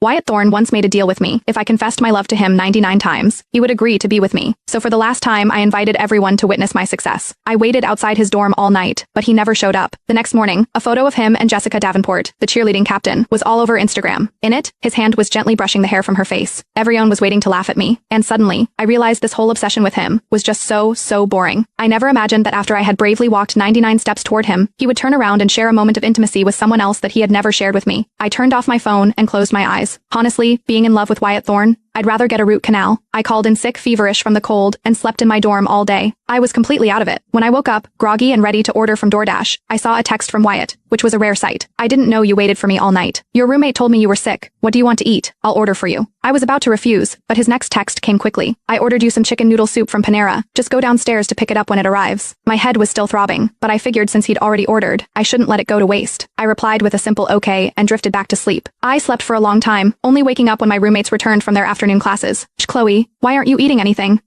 Wyatt Thorne once made a deal with me. If I confessed my love to him 99 times, he would agree to be with me. So for the last time, I invited everyone to witness my success. I waited outside his dorm all night, but he never showed up. The next morning, a photo of him and Jessica Davenport, the cheerleading captain, was all over Instagram. In it, his hand was gently brushing the hair from her face. Everyone was waiting to laugh at me. And suddenly, I realized this whole obsession with him was just so boring. I never imagined that after I had bravely walked 99 steps toward him, he would turn around and share a moment of intimacy with someone else that he had never shared with me. I turned off my phone and closed my eyes. Honestly, being in love with Wyatt Thorne, I'd rather get a root canal. I called in sick, feverish from the cold, and slept in my dorm all day. I was completely out of it. When I woke up, groggy and ready to order from DoorDash, I saw a text from Wyatt, which was a rare sight. I didn't know you waited for me all night. Your roommate told me you were sick. What do you want to eat? I'll order for you. I was about to refuse, but his next text came quickly. I ordered you some chicken noodle soup from Panera. Just go downstairs to pick it up when it arrives. My head was still throbbing, but I figured since he'd already ordered, I shouldn't let it go to waste. I replied with a simple okay and drifted back to sleep. I slept for a long time, only waking up when my roommates returned from their afternoon classes. Chloe, why aren't you eating anything?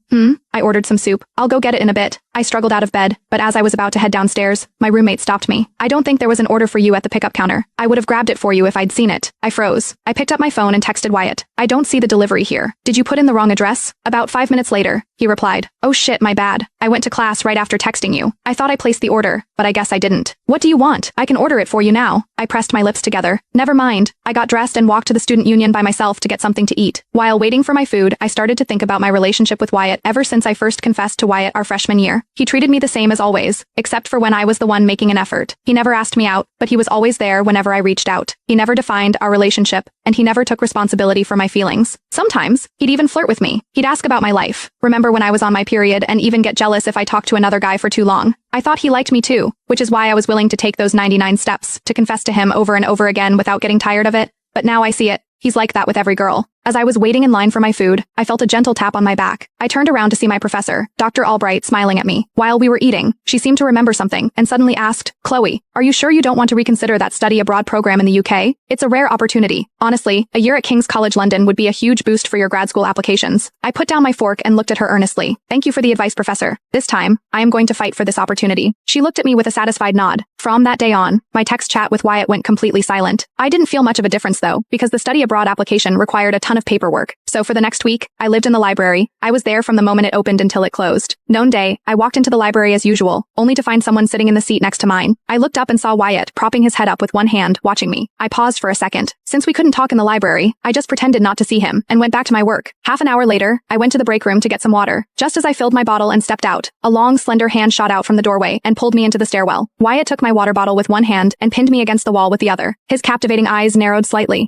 I ordered some soup. I'll go get it in a bit. I struggled out of bed, but as I was about to head downstairs, my roommate stopped me. I don't think there was an order for you at the pickup counter. I would have grabbed it for you if I'd seen it. I froze. I picked up my phone and texted Wyatt. I don't see the delivery here. Did you put in the wrong address? About 5 minutes later, he replied. Oh shit, my bad. I went to class right after texting you. I thought I placed the order, but I guess I didn't. What do you want? I can order it for you now. I pressed my lips together. Never mind. I got dressed and walked to the student union by myself to get something to eat. While waiting for my food, I started to think about my relationship with Wyatt ever since I first confessed to Wyatt our freshman year. He treated me the same as always, except for when I was the one making an effort. He never asked me out, but he was always there whenever I reached out. He never defined our relationship, and he never took responsibility for my feelings. Sometimes, he'd even flirt with me. He'd ask about my life, remember when I was on my period, and even get jealous if I talked to another guy for too long. I thought he liked me too, which is why I was willing to take those 99 steps to confess to him over and over again without getting tired of it. But now I see it. He's like that with every girl. As I was waiting in line for my food, I felt a gentle tap on my back. I turned around to see my professor, Dr. Albright, smiling at me. While we were eating, she seemed to remember something and suddenly asked, Chloe, are you sure you don't want to reconsider that study abroad program in the UK? It's a rare opportunity. Honestly, a year at King's College London would be a huge boost for your grad school applications. I put down my fork and looked at her earnestly. Thank you for the advice, Professor. This time, I am going to fight for this opportunity. She looked at me with a satisfied nod. From that day on, my text chat with Wyatt went completely silent. I didn't feel much of a difference though, because the study abroad application required a ton of paperwork. So for the next week, I lived in the library. I was there from the moment it opened until it closed. One day, I walked into the library as usual, only to find someone sitting in the seat next to mine. I looked up and saw Wyatt propping his head up with one hand, watching me. I paused for a second. Since we couldn't talk in the library, I just pretended not to see him and went back to my work. Half an hour later, I went to the break room to get some water. Just as I filled my bottle and stepped out, a long, slender hand shot out from the doorway and pulled me into the stairwell. Wyatt took my water bottle with one hand and pinned me against the wall with the other. His captivating eyes narrowed slightly.